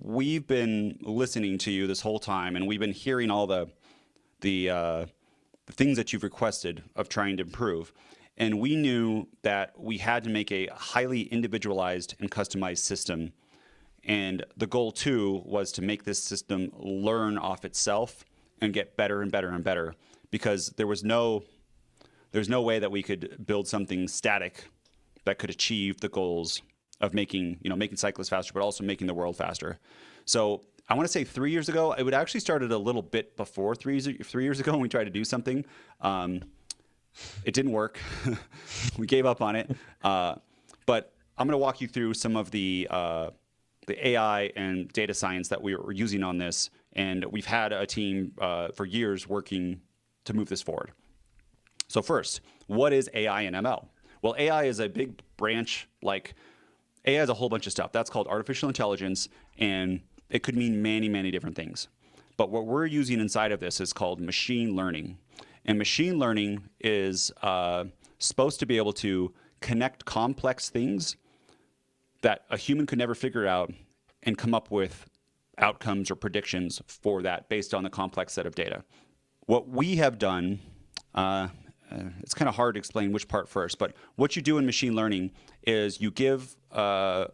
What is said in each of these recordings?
we've been listening to you this whole time, and we've been hearing all the things that you've requested of trying to improve. And we knew that we had to make a highly individualized and customized system. And the goal, too, was to make this system learn off itself and get better and better and better, because there's no way that we could build something static that could achieve the goals of making cyclists faster, but also making the world faster. So I want to say 3 years ago, it would actually started a little bit before 3 years ago when we tried to do something. It didn't work. We gave up on it. But I'm going to walk you through some of the AI and data science that we were using on this. And we've had a team for years working to move this forward. So first, what is AI and ML? Well, AI is a big branch. Like AI is a whole bunch of stuff. That's called artificial intelligence, and it could mean many, many different things. But what we're using inside of this is called machine learning. And machine learning is supposed to be able to connect complex things that a human could never figure out and come up with outcomes or predictions for that based on the complex set of data. What we have done, it's kind of hard to explain which part first, but what you do in machine learning is you give the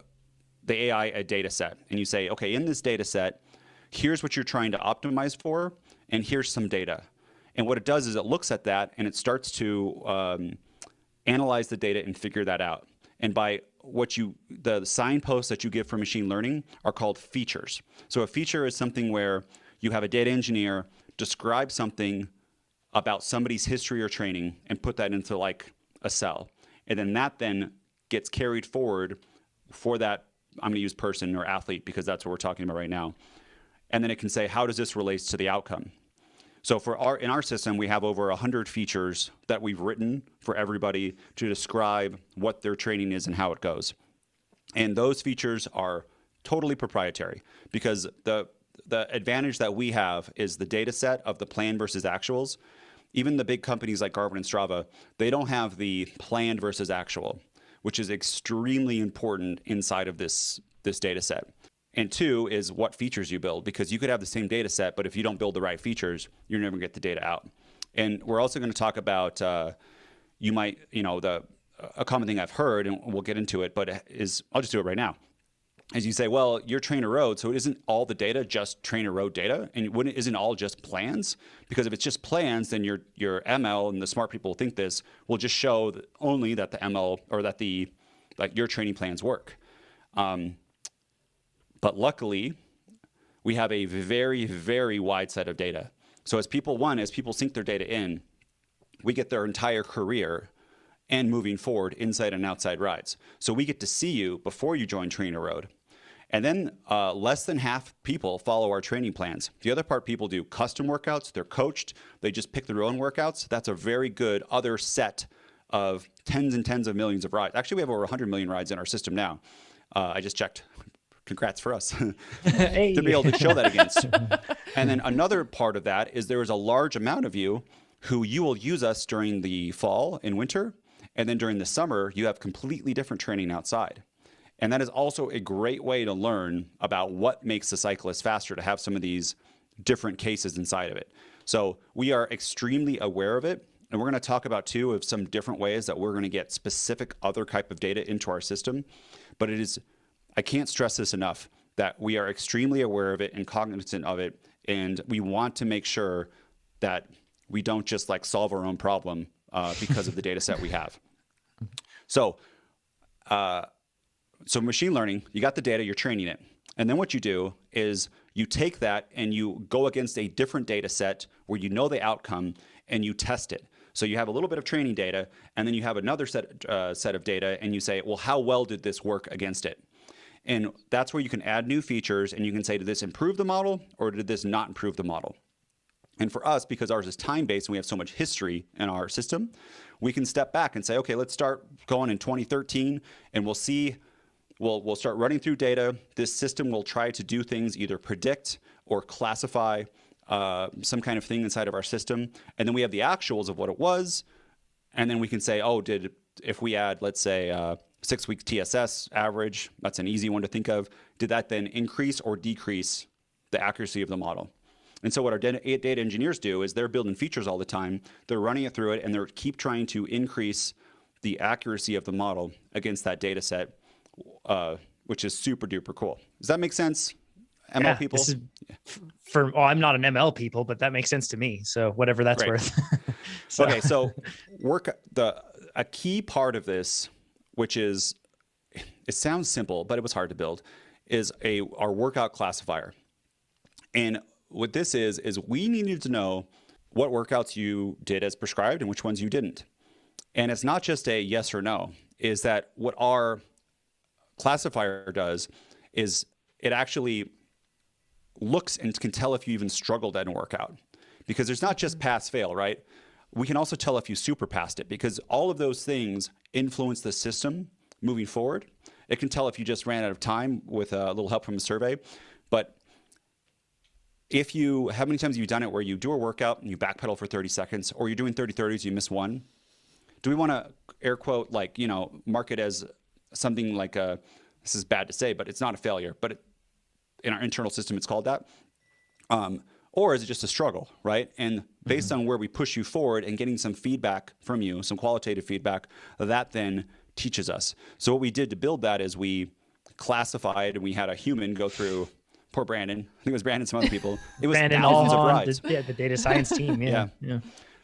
AI a data set, and you say, okay, in this data set, here's what you're trying to optimize for, and here's some data. And what it does is it looks at that, and it starts to analyze the data and figure that out. And by the signposts that you give for machine learning are called features. So a feature is something where you have a data engineer describe something about somebody's history or training and put that into like a cell. And then that then gets carried forward for that, I'm going to use person or athlete because that's what we're talking about right now. And then it can say, how does this relate to the outcome? So in our system, we have over 100 features that we've written for everybody to describe what their training is and how it goes. And those features are totally proprietary because the advantage that we have is the data set of the plan versus actuals. Even the big companies like Garmin and Strava, they don't have the planned versus actual, which is extremely important inside of this data set. And two is what features you build, because you could have the same data set, but if you don't build the right features, you're never going to get the data out. And we're also going to talk about, a common thing I've heard, and we'll get into it, but I'll just do it right now. As you say, well, you're TrainerRoad, so isn't all the data just TrainerRoad data? And isn't all just plans? Because if it's just plans, then your ML, and the smart people think this, will just show only that the ML or that your training plans work. But luckily, we have a very, very wide set of data. So as people sync their data in, we get their entire career and moving forward inside and outside rides. So we get to see you before you join TrainerRoad. And then less than half people follow our training plans. The other part, people do custom workouts. They're coached. They just pick their own workouts. That's a very good other set of tens and tens of millions of rides. Actually, we have over 100 million rides in our system now. I just checked. Congrats for us Hey. to be able to show that against. And then another part of that is there is a large amount of you who you will use us during the fall and winter. And then during the summer, you have completely different training outside. And that is also a great way to learn about what makes the cyclist faster, to have some of these different cases inside of it. So we are extremely aware of it. And we're going to talk about, too, of some different ways that we're going to get specific other type of data into our system. But I can't stress this enough, that we are extremely aware of it and cognizant of it. And we want to make sure that we don't just solve our own problem because of the data set we have. So machine learning, you got the data, you're training it. And then what you do is you take that and you go against a different data set where you know the outcome and you test it. So you have a little bit of training data, and then you have another set of data, and you say, well, how well did this work against it? And that's where you can add new features, and you can say, did this improve the model, or did this not improve the model? And for us, because ours is time-based and we have so much history in our system, we can step back and say, okay, let's start going in 2013, and we'll see, we'll start running through data. This system will try to do things, either predict or classify some kind of thing inside of our system. And then we have the actuals of what it was. And then we can say, oh, if we add, let's say, 6-week TSS average, that's an easy one to think of. did that then increase or decrease the accuracy of the model? And so what our data engineers do is they're building features all the time. They're running it through it, and they're keep trying to increase the accuracy of the model against that data set, which is super duper cool. Does that make sense, ML people? This is I'm not an ML people, but that makes sense to me. So whatever that's worth. Okay, so a key part of this, which is, it sounds simple, but it was hard to build, is our workout classifier. And what this is we needed to know what workouts you did as prescribed and which ones you didn't. And it's not just a yes or no, is that what our classifier does is it actually looks and can tell if you even struggled at a workout. Because there's not just pass fail, right? We can also tell if you super passed it, because all of those things influence the system moving forward. It can tell if you just ran out of time with a little help from a survey. But how many times have you done it where you do a workout and you backpedal for 30 seconds, or you're doing 30-30s, you miss one? Do we want to air quote, like, mark it as something like this is bad to say, but it's not a failure, but in our internal system, it's called that. Or is it just a struggle, right? And based on where we push you forward and getting some feedback from you, some qualitative feedback, that then teaches us. So what we did to build that is we classified, and we had a human go through. Poor Brandon. I think it was Brandon, some other people. It was Brandon, thousands of rides. The data science team. Yeah.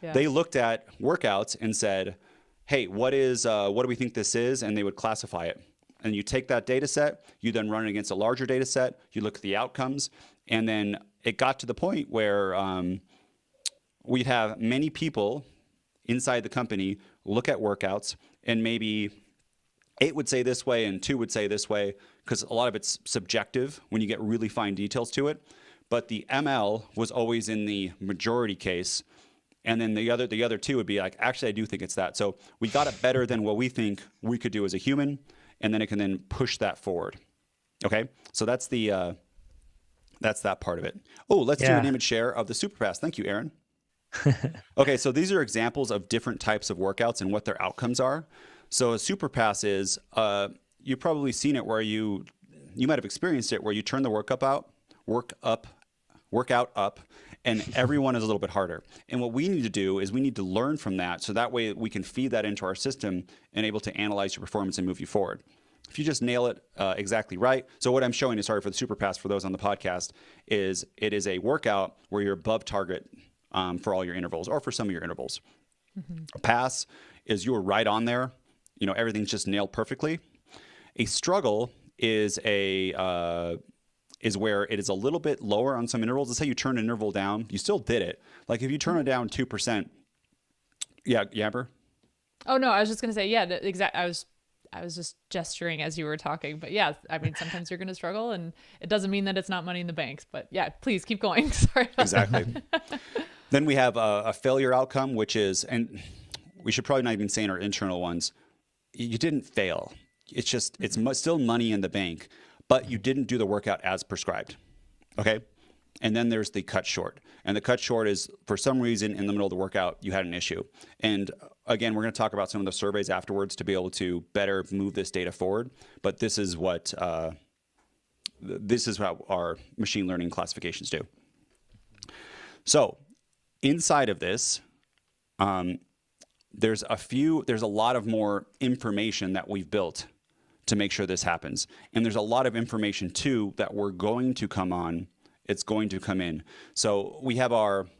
They looked at workouts and said, hey, what do we think this is? And they would classify it. And you take that data set, you then run it against a larger data set, you look at the outcomes, and then it got to the point where we'd have many people inside the company look at workouts, and maybe 8 would say this way and 2 would say this way, because a lot of it's subjective when you get really fine details to it. But the ML was always in the majority case. And then the other 2 would be like, actually, I do think it's that. So we got it better than what we think we could do as a human. And then it can then push that forward. Okay. So that's that part of it. Oh, let's do an image share of the SuperPass. Thank you, Aaron. Okay. So these are examples of different types of workouts and what their outcomes are. So a SuperPass is, you've probably seen it where you might have experienced it where you turn the workout up, and everyone is a little bit harder. And what we need to do is we need to learn from that, so that way we can feed that into our system and able to analyze your performance and move you forward. If you just nail it exactly right. So what I'm showing is, sorry for the SuperPass for those on the podcast, is it is a workout where you're above target for all your intervals, or for some of your intervals. A pass is you're right on there. Everything's just nailed perfectly. A struggle is where it is a little bit lower on some intervals. Let's say you turn an interval down, you still did it. Like if you turn it down 2%, Yamper? Oh no, I was just gonna say, I was just gesturing as you were talking, but yeah, I mean, sometimes you're gonna struggle, and it doesn't mean that it's not money in the banks. But yeah, please keep going. Sorry. Exactly. Then we have a failure outcome, which is, and we should probably not even say in our internal ones, you didn't fail. It's just, it's still money in the bank, but you didn't do the workout as prescribed. Okay. And then there's the cut short. And the cut short is, for some reason in the middle of the workout, you had an issue. And again, we're going to talk about some of the surveys afterwards to be able to better move this data forward. But this is what our machine learning classifications do. So inside of this, there's a lot of more information that we've built to make sure this happens. And there's a lot of information too that we're going to come on. It's going to come in. So we have actually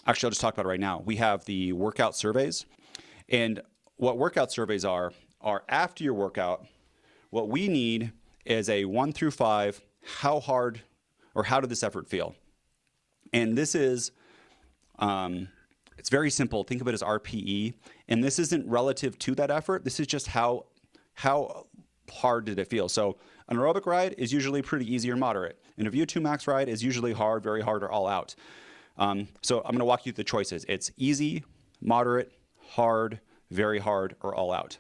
I'll just talk about it right now. We have the workout surveys. And what workout surveys are after your workout, what we need is a 1 through 5, how hard or how did this effort feel? And this is, it's very simple. Think of it as RPE. And this isn't relative to that effort. This is just how hard did it feel? So an aerobic ride is usually pretty easy or moderate. And a VO2 max ride is usually hard, very hard, or all out. So I'm going to walk you through the choices. It's easy, moderate, hard, very hard, or all out.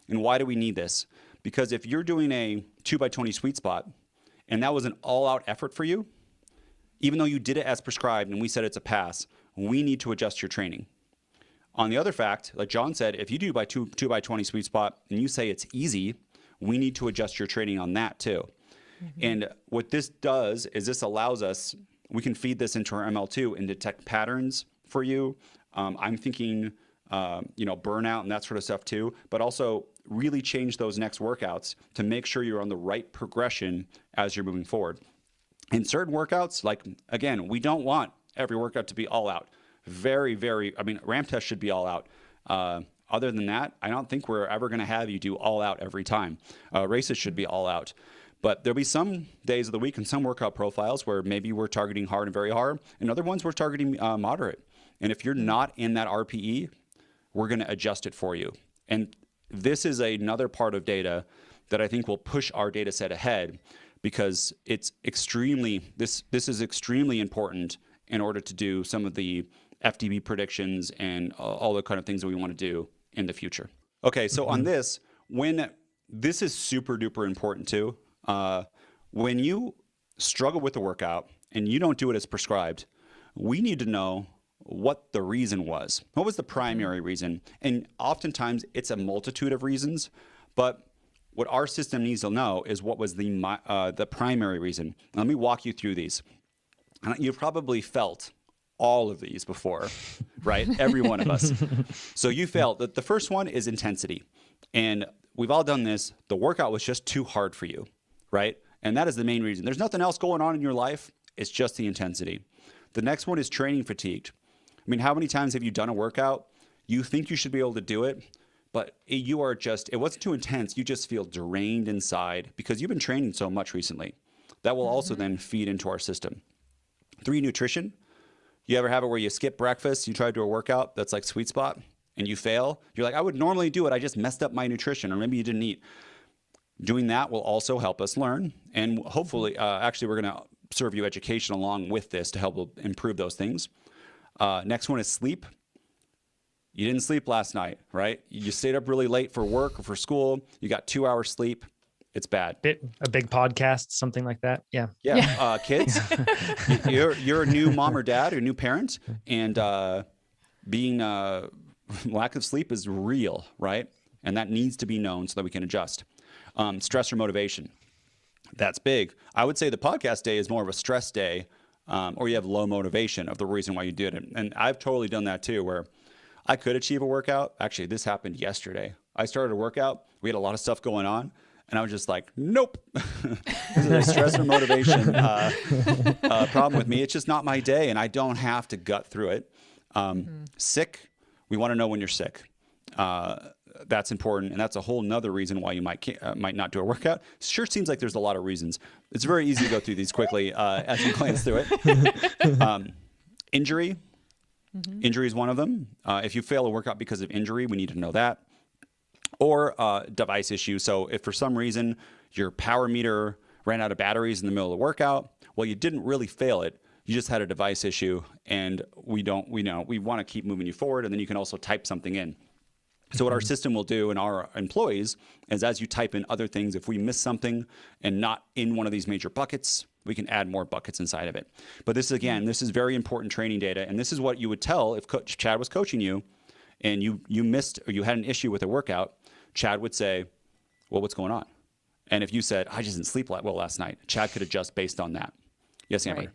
And why do we need this? Because if you're doing a 2x20 sweet spot, and that was an all-out effort for you, even though you did it as prescribed and we said it's a pass, we need to adjust your training. On the other fact, like John said, if you do 2x20 sweet spot and you say it's easy, we need to adjust your training on that too. And what this does is this allows us, we can feed this into our ML2 and detect patterns for you. I'm thinking, burnout and that sort of stuff too, but also really change those next workouts to make sure you're on the right progression as you're moving forward. In certain workouts, like, again, we don't want every workout to be all out. Ramp test should be all out. Other than that, I don't think we're ever going to have you do all out every time. Races should be all out. But there'll be some days of the week and some workout profiles where maybe we're targeting hard and very hard, and other ones we're targeting moderate. And if you're not in that RPE, we're going to adjust it for you. And this is another part of data that I think will push our data set ahead, because it's this is extremely important in order to do some of the FTB predictions and all the kind of things that we want to do in the future. Okay, so on this is super duper important too. When you struggle with the workout and you don't do it as prescribed, we need to know what the reason was. What was the primary reason? And oftentimes it's a multitude of reasons, but what our system needs to know is what was the primary reason. Let me walk you through these. You've probably felt all of these before, right? Every one of us. So you felt that the first one is intensity. And we've all done this. The workout was just too hard for you, right? And that is the main reason. There's nothing else going on in your life. It's just the intensity. The next one is training fatigued. I mean, how many times have you done a workout? You think you should be able to do it, but it wasn't too intense. You just feel drained inside because you've been training so much recently. That will also then feed into our system. 3, nutrition. You ever have it where you skip breakfast, you try to do a workout that's like sweet spot, and you fail? You're like, I would normally do it. I just messed up my nutrition, or maybe you didn't eat. Doing that will also help us learn. And hopefully, actually, we're going to serve you education along with this to help improve those things. Next one is sleep. You didn't sleep last night, right? You stayed up really late for work or for school. You got 2 hours sleep. It's bad. A big podcast, something like that. Yeah. Yeah. Kids, you're a new mom or dad or a new parent, and being lack of sleep is real, right? And that needs to be known so that we can adjust. Stress or motivation. That's big. I would say the podcast day is more of a stress day, or you have low motivation of the reason why you did it. And I've totally done that too, where I could achieve a workout. Actually, this happened yesterday. I started a workout. We had a lot of stuff going on. And I was just like, nope, this is a stress or motivation problem with me. It's just not my day, and I don't have to gut through it. Sick, we want to know when you're sick. That's important, and that's a whole nother reason why you might not do a workout. Sure seems like there's a lot of reasons. It's very easy to go through these quickly as we glance through it. Injury. Injury is one of them. If you fail a workout because of injury, we need to know that. Or device issue. So if for some reason your power meter ran out of batteries in the middle of the workout, well, you didn't really fail it. You just had a device issue, and we want to keep moving you forward, and then you can also type something in. So what our system will do, and our employees, is as you type in other things, if we miss something and not in one of these major buckets, we can add more buckets inside of it. But this is very important training data, and this is what you would tell if Coach Chad was coaching you, and you missed or you had an issue with a workout. Chad would say, well, what's going on? And if you said, I just didn't sleep well last night, Chad could adjust based on that. Yes, Amber. Right.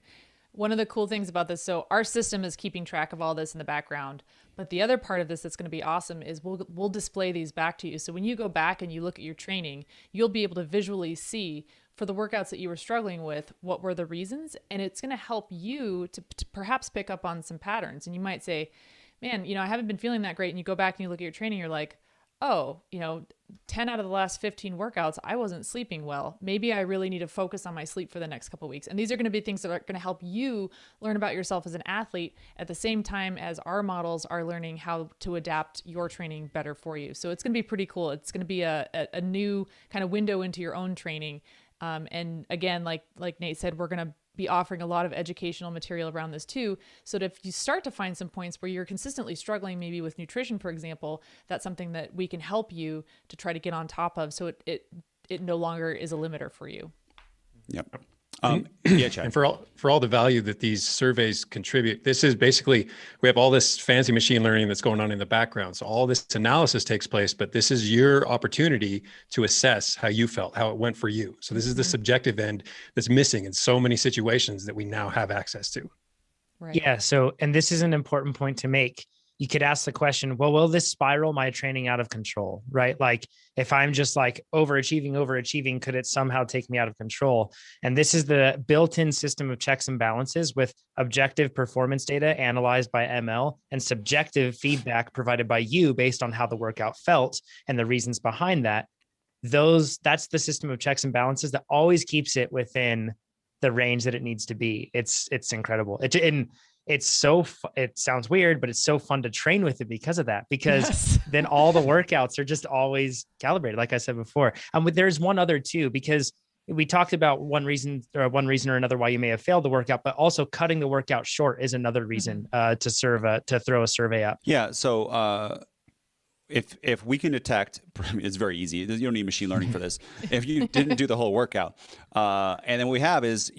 One of the cool things about this, so our system is keeping track of all this in the background, but the other part of this that's going to be awesome is we'll display these back to you. So when you go back and you look at your training, you'll be able to visually see for the workouts that you were struggling with, what were the reasons, and it's going to help you to perhaps pick up on some patterns. And you might say, man, I haven't been feeling that great. And you go back and you look at your training, you're like, oh, 10 out of the last 15 workouts, I wasn't sleeping well. Maybe I really need to focus on my sleep for the next couple of weeks. And these are going to be things that are going to help you learn about yourself as an athlete at the same time as our models are learning how to adapt your training better for you. So it's going to be pretty cool. It's going to be a new kind of window into your own training. And again, like Nate said, we're going to be offering a lot of educational material around this too. So that if you start to find some points where you're consistently struggling, maybe with nutrition, for example, that's something that we can help you to try to get on top of. So it no longer is a limiter for you. Yep. Yeah, Chad. And for all the value that these surveys contribute, this is basically, we have all this fancy machine learning that's going on in the background. So all this analysis takes place, but this is your opportunity to assess how you felt, how it went for you. So this is the subjective end that's missing in so many situations that we now have access to. Right. Yeah. So, and this is an important point to make. You could ask the question, well, will this spiral my training out of control, right? Like if I'm just like overachieving, could it somehow take me out of control? And this is the built-in system of checks and balances with objective performance data analyzed by ML and subjective feedback provided by you based on how the workout felt and the reasons behind that. That's the system of checks and balances that always keeps it within the range that it needs to be. It's incredible. It sounds weird, but it's so fun to train with it because of that, because then all the workouts are just always calibrated. Like I said before. There's one other too, because we talked about one reason or another why you may have failed the workout, but also cutting the workout short is another reason to throw a survey up. Yeah. So, if we can detect, it's very easy. You don't need machine learning for this. If you didn't do the whole workout, and then what we have is,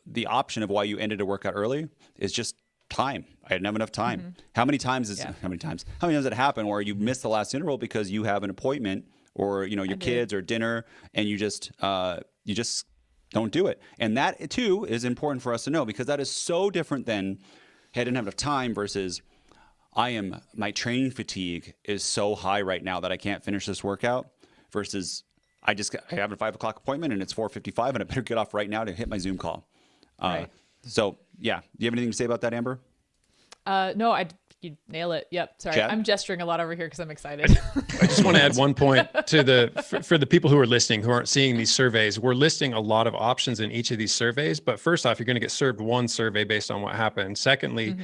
the option of why you ended a workout early is just time. I didn't have enough time. How many times does it happen where you miss the last interval because you have an appointment or, your kids or dinner and you just don't do it. And that too is important for us to know, because that is so different than, hey, I didn't have enough time versus my training fatigue is so high right now that I can't finish this workout, versus I have a 5 o'clock appointment and it's 4:55 and I better get off right now to hit my Zoom call. Right. So yeah, do you have anything to say about that, Amber? No, you nail it. Yep. Sorry. Chad? I'm gesturing a lot over here because I'm excited. I just want to add one point for the people who are listening, who aren't seeing these surveys. We're listing a lot of options in each of these surveys, but first off, you're going to get served one survey based on what happened. Secondly,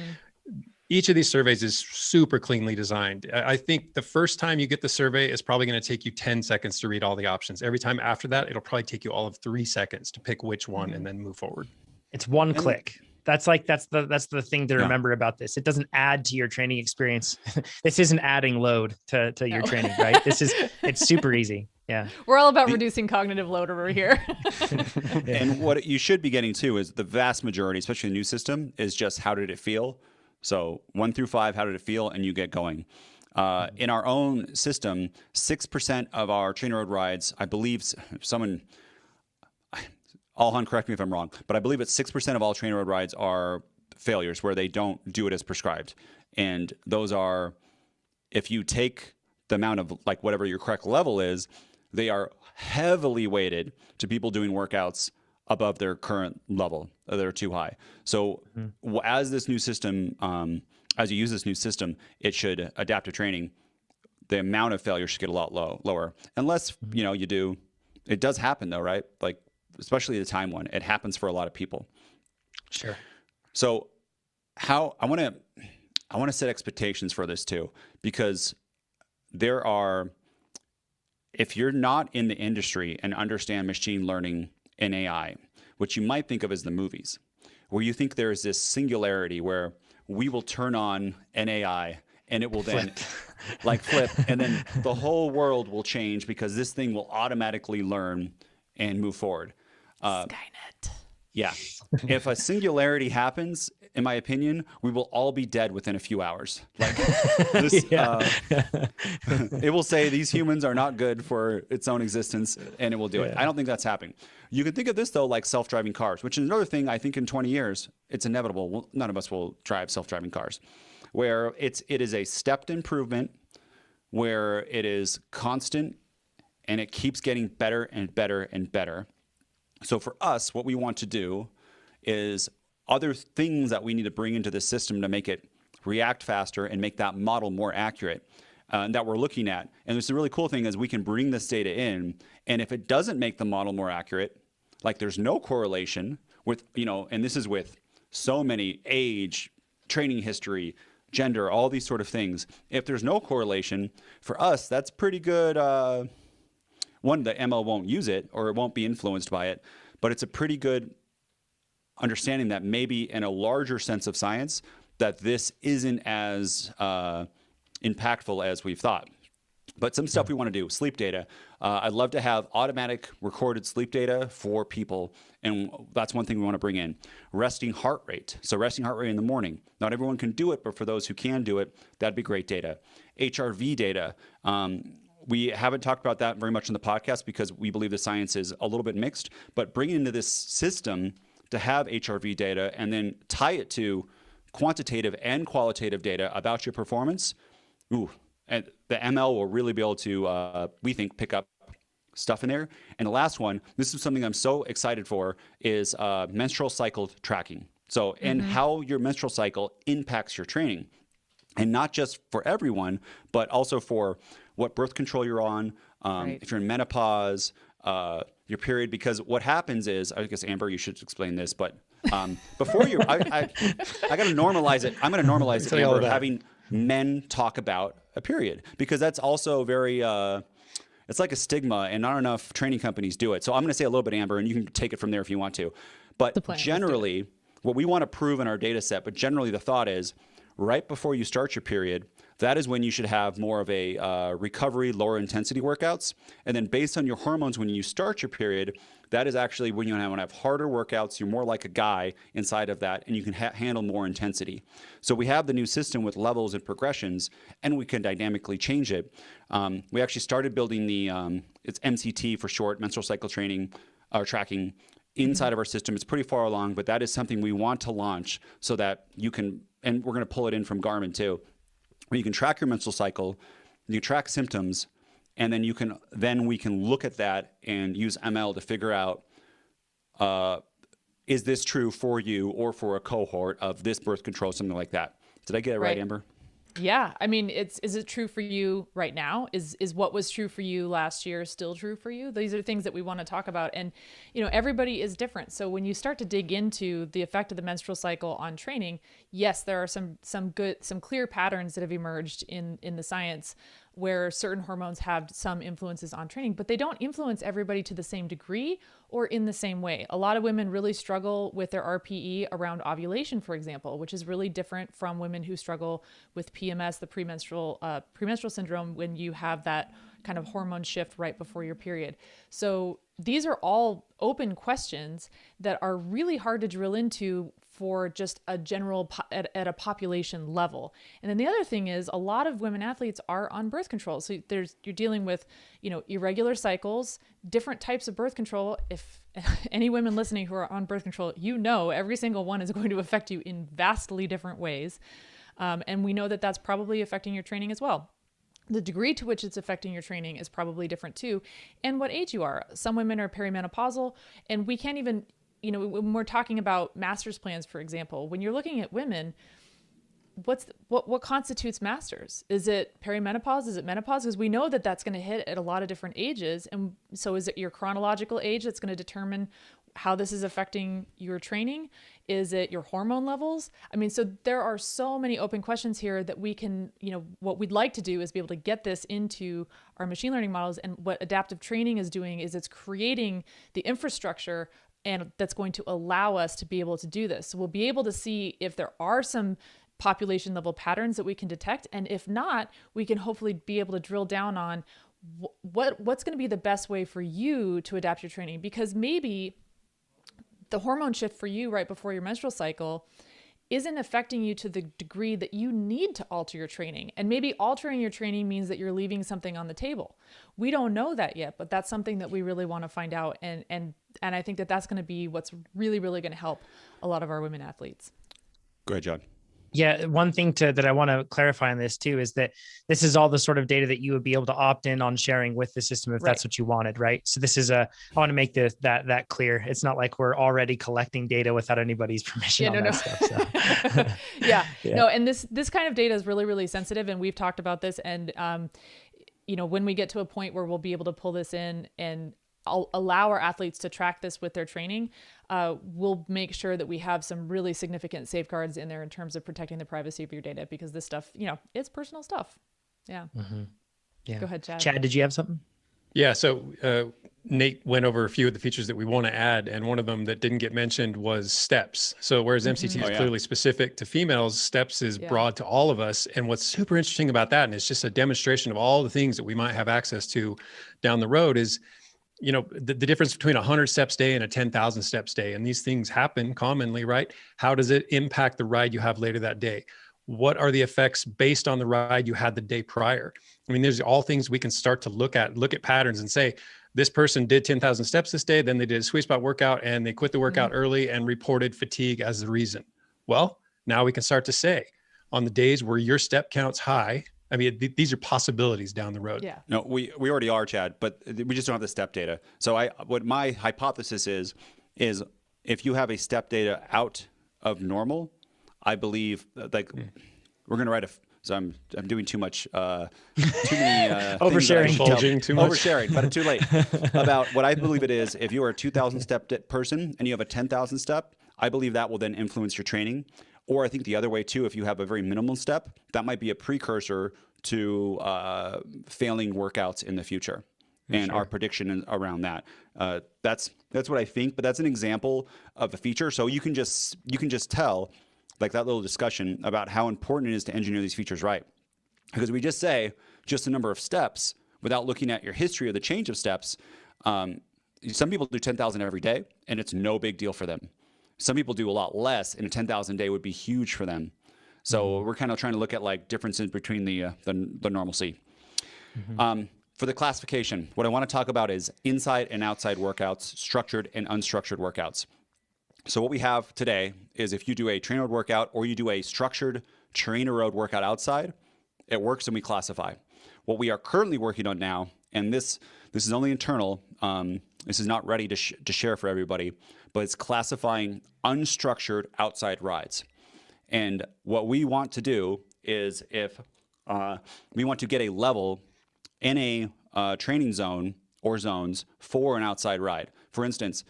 each of these surveys is super cleanly designed. I think the first time you get the survey is probably going to take you 10 seconds to read all the options. Every time after that, it'll probably take you all of 3 seconds to pick which one and then move forward. It's one click. That's the thing to remember about this. It doesn't add to your training experience. This isn't adding load to your training, right? It's super easy. Yeah. We're all about reducing cognitive load over here. And what you should be getting to is the vast majority, especially the new system, is just how did it feel? So 1 through 5, how did it feel? And you get going. In our own system, 6% of our TrainerRoad rides, I believe Alhan, correct me if I'm wrong, but I believe it's 6% of all TrainerRoad rides are failures where they don't do it as prescribed. And those are, if you take the amount of like whatever your correct level is, they are heavily weighted to people doing workouts above their current level. They're too high. So as this new system, as you use this new system, it should adapt to training. The amount of failure should get a lot lower, unless you do. It does happen though, right? Like especially the time one, it happens for a lot of people. Sure. So how I want to set expectations for this too, because if you're not in the industry and understand machine learning and AI, which you might think of as the movies, where you think there is this singularity where we will turn on an AI and it will then flip, and then the whole world will change because this thing will automatically learn and move forward. Skynet. Yeah. If a singularity happens, in my opinion, we will all be dead within a few hours. It will say these humans are not good for its own existence, and it will do it. I don't think that's happening. You can think of this though like self-driving cars, which is another thing. I think in 20 years, it's inevitable. None of us will drive self-driving cars, where it is a stepped improvement, where it is constant, and it keeps getting better and better and better. So for us, what we want to do is other things that we need to bring into the system to make it react faster and make that model more accurate that we're looking at. And there's a really cool thing is we can bring this data in, and if it doesn't make the model more accurate, like there's no correlation with, and this is with so many age, training history, gender, all these sort of things. If there's no correlation, for us, that's pretty good. One, the ML won't use it or it won't be influenced by it, but it's a pretty good understanding that maybe in a larger sense of science, that this isn't as impactful as we've thought. But some stuff we want to do, sleep data. I'd love to have automatic recorded sleep data for people. And that's one thing we want to bring in. Resting heart rate. So resting heart rate in the morning. Not everyone can do it, but for those who can do it, that'd be great data. HRV data. We haven't talked about that very much in the podcast because we believe the science is a little bit mixed. But bringing into this system to have HRV data and then tie it to quantitative and qualitative data about your performance, and the ML will really be able to, we think, pick up stuff in there. And the last one, this is something I'm so excited for, is menstrual cycle tracking. So, and how your menstrual cycle impacts your training. And not just for everyone, but also for what birth control you're on, if you're in menopause, your period. Because what happens is, I guess, Amber, you should explain this, but before you, I got to normalize it. I'm going to normalize it, Amber, having men talk about a period, because that's also very, it's like a stigma, and not enough training companies do it. So I'm going to say a little bit, Amber, and you can take it from there if you want to. But generally, what we want to prove in our data set, but generally the thought is right before you start your period, that is when you should have more of a recovery, lower intensity workouts. And then based on your hormones, when you start your period, that is actually when you want to have harder workouts. You're more like a guy inside of that, and you can handle more intensity. So we have the new system with levels and progressions, and we can dynamically change it. We actually started building the, it's MCT for short, menstrual cycle training, tracking inside of our system. It's pretty far along, but that is something we want to launch so that you can, and we're going to pull it in from Garmin too, where you can track your menstrual cycle, you track symptoms, and then we can look at that and use ML to figure out, is this true for you or for a cohort of this birth control, something like that. Did I get it right, Amber? Yeah. I mean, is it true for you right now? Is what was true for you last year still true for you? These are things that we want to talk about. And, everybody is different. So when you start to dig into the effect of the menstrual cycle on training, yes, there are some clear patterns that have emerged in the science where certain hormones have some influences on training, but they don't influence everybody to the same degree or in the same way. A lot of women really struggle with their RPE around ovulation, for example, which is really different from women who struggle with PMS, the premenstrual syndrome, when you have that kind of hormone shift right before your period. So these are all open questions that are really hard to drill into for just a general at a population level. And then the other thing is a lot of women athletes are on birth control. So you're dealing with, irregular cycles, different types of birth control. If any women listening who are on birth control, every single one is going to affect you in vastly different ways. And we know that that's probably affecting your training as well. The degree to which it's affecting your training is probably different too. And what age you are. Some women are perimenopausal, and we can't even, when we're talking about master's plans, for example, when you're looking at women, what constitutes masters? Is it perimenopause? Is it menopause? Because we know that that's going to hit at a lot of different ages. And so is it your chronological age that's going to determine how this is affecting your training? Is it your hormone levels? I mean, so there are so many open questions here that we can, what we'd like to do is be able to get this into our machine learning models. And what adaptive training is doing is it's creating the infrastructure, and that's going to allow us to be able to do this. So we'll be able to see if there are some population level patterns that we can detect. And if not, we can hopefully be able to drill down on what's going to be the best way for you to adapt your training, because maybe the hormone shift for you right before your menstrual cycle isn't affecting you to the degree that you need to alter your training. And maybe altering your training means that you're leaving something on the table. We don't know that yet, but that's something that we really want to find out. And I think that that's going to be what's really, really going to help a lot of our women athletes. Go ahead, John. Yeah, one thing that I want to clarify on this too is that this is all the sort of data that you would be able to opt in on sharing with the system if that's what you wanted, right? So this is I want to make that clear. It's not like we're already collecting data without anybody's permission on that stuff. So. Yeah. No, and this kind of data is really, really sensitive, and we've talked about this. And when we get to a point where we'll be able to pull this in and allow our athletes to track this with their training, we'll make sure that we have some really significant safeguards in there in terms of protecting the privacy of your data, because this stuff, it's personal stuff. Yeah. Mm-hmm. Yeah. Go ahead, Chad. Chad, did you have something? Yeah. So Nate went over a few of the features that we want to add, and one of them that didn't get mentioned was steps. So whereas MCT is clearly specific to females, steps is broad to all of us. And what's super interesting about that, and it's just a demonstration of all the things that we might have access to down the road, is the difference between 100 steps day and a 10,000 steps day. And these things happen commonly, right? How does it impact the ride you have later that day? What are the effects based on the ride you had the day prior? I mean, there's all things we can start to look at patterns and say, this person did 10,000 steps this day, then they did a sweet spot workout and they quit the workout early and reported fatigue as the reason. Well, now we can start to say, on the days where your step count's high, I mean, these are possibilities down the road. Yeah. No, we already are, Chad, but we just don't have the step data. So what my hypothesis is if you have a step data out of normal, I believe we're going to write so I'm doing too much, too many oversharing, oversharing, but too late. About what I believe it is, if you are a 2,000 step person and you have a 10,000 step, I believe that will then influence your training. Or I think the other way too, if you have a very minimal step, that might be a precursor to failing workouts in the future. And our prediction around that. That's what I think, but that's an example of a feature. So you can just tell, like that little discussion about how important it is to engineer these features right. Because we just say just the number of steps without looking at your history of the change of steps. Some people do 10,000 every day and it's no big deal for them. Some people do a lot less and a 10,000 day would be huge for them. So we're kind of trying to look at like differences between the normalcy. For the classification, what I want to talk about is inside and outside workouts, structured and unstructured workouts. So what we have today is if you do a TrainerRoad workout or you do a structured TrainerRoad workout outside, it works and we classify. What we are currently working on now, and this is only internal, this is not ready to share for everybody, but it's classifying unstructured outside rides. And what we want to do is if we want to get a level in a training zone or zones for an outside ride. For instance,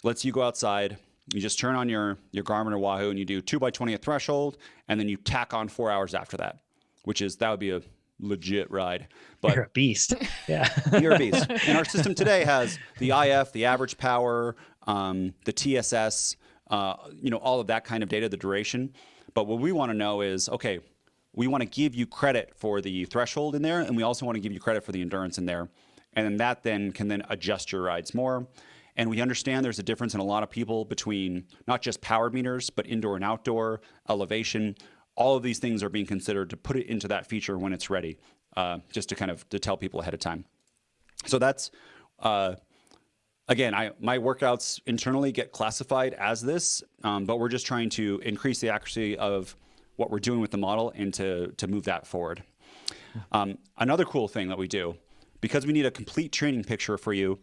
let's you go outside, you just turn on your Garmin or Wahoo and you do 2x20 a threshold, and then you tack on 4 hours after that, that would be a legit ride. But you're a beast. Yeah. You're a beast. And our system today has the IF, the average power, the TSS, all of that kind of data, the duration. But what we want to know is, okay, we want to give you credit for the threshold in there, and we also want to give you credit for the endurance in there. And then that can adjust your rides more. And we understand there's a difference in a lot of people between not just power meters, but indoor and outdoor, elevation. All of these things are being considered to put it into that feature when it's ready, just to tell people ahead of time. So that's, again, my workouts internally get classified as this, but we're just trying to increase the accuracy of what we're doing with the model and to move that forward. Another cool thing that we do, because we need a complete training picture for you,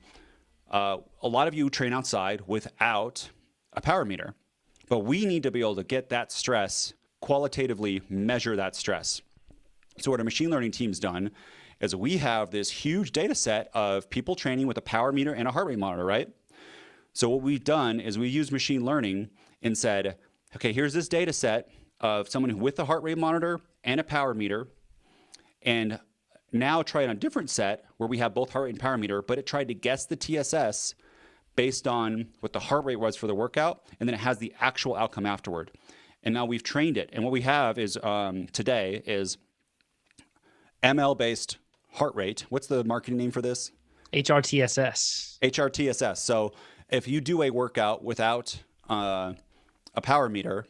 a lot of you train outside without a power meter, but we need to be able to get that stress, qualitatively measure that stress. So what our machine learning team's done is we have this huge data set of people training with a power meter and a heart rate monitor, right? So what we've done is we used machine learning and said, okay, here's this data set of someone with a heart rate monitor and a power meter, and now try it on a different set where we have both heart rate and power meter, but it tried to guess the TSS based on what the heart rate was for the workout, and then it has the actual outcome afterward. And now we've trained it. And what we have is today is ML-based heart rate. What's the marketing name for this? HRTSS. HRTSS. So if you do a workout without a power meter,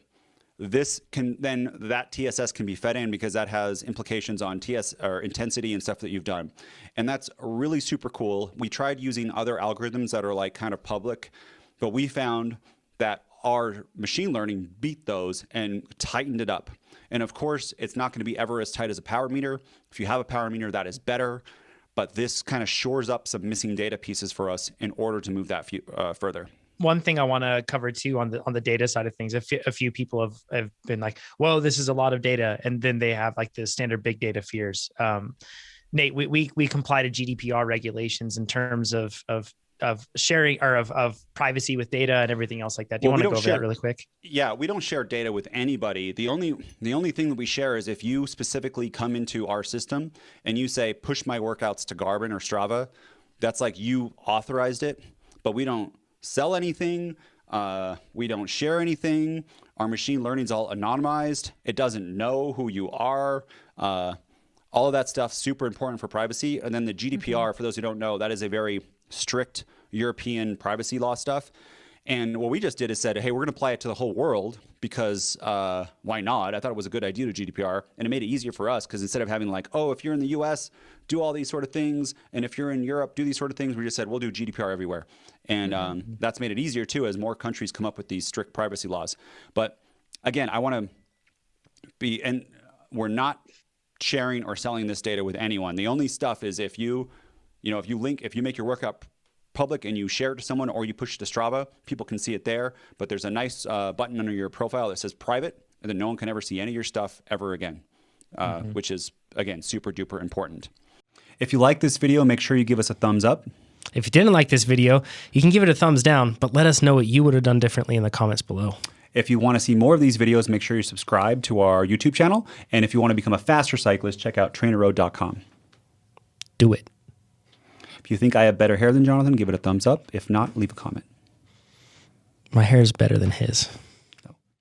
that TSS can be fed in because that has implications on TS or intensity and stuff that you've done. And that's really super cool. We tried using other algorithms that are like kind of public, but we found that our machine learning beat those and tightened it up. And of course, it's not going to be ever as tight as a power meter. If you have a power meter, that is better. But this kind of shores up some missing data pieces for us in order to move that further. One thing I want to cover too on the data side of things, a few people have been like, "Whoa, this is a lot of data," and then they have like the standard big data fears. Nate, we comply to GDPR regulations in terms of sharing or of privacy with data and everything else like that. Do you want to go over that really quick? Yeah, we don't share data with anybody. The only thing that we share is if you specifically come into our system and you say push my workouts to Garmin or Strava, That's like you authorized it, but we don't sell anything. We don't share anything. Our machine learning is all anonymized. It doesn't know who you are. All of that stuff, super important for privacy. And then the GDPR, for those who don't know, that is a very strict European privacy law stuff. And what we just did is said, hey, we're going to apply it to the whole world because why not? I thought it was a good idea to GDPR. And it made it easier for us because instead of having like, oh, if you're in the US, do all these sort of things. And if you're in Europe, do these sort of things. We just said, we'll do GDPR everywhere. And that's made it easier too as more countries come up with these strict privacy laws. But again, I want to be, and we're not sharing or selling this data with anyone. The only stuff is if you make your workout public and you share it to someone or you push it to Strava, people can see it there. But there's a nice button under your profile that says private, and then no one can ever see any of your stuff ever again, which is, again, super duper important. If you like this video, make sure you give us a thumbs up. If you didn't like this video, you can give it a thumbs down, but let us know what you would have done differently in the comments below. If you want to see more of these videos, make sure you subscribe to our YouTube channel. And if you want to become a faster cyclist, check out TrainerRoad.com. Do it. If you think I have better hair than Jonathan, give it a thumbs up. If not, leave a comment. My hair is better than his.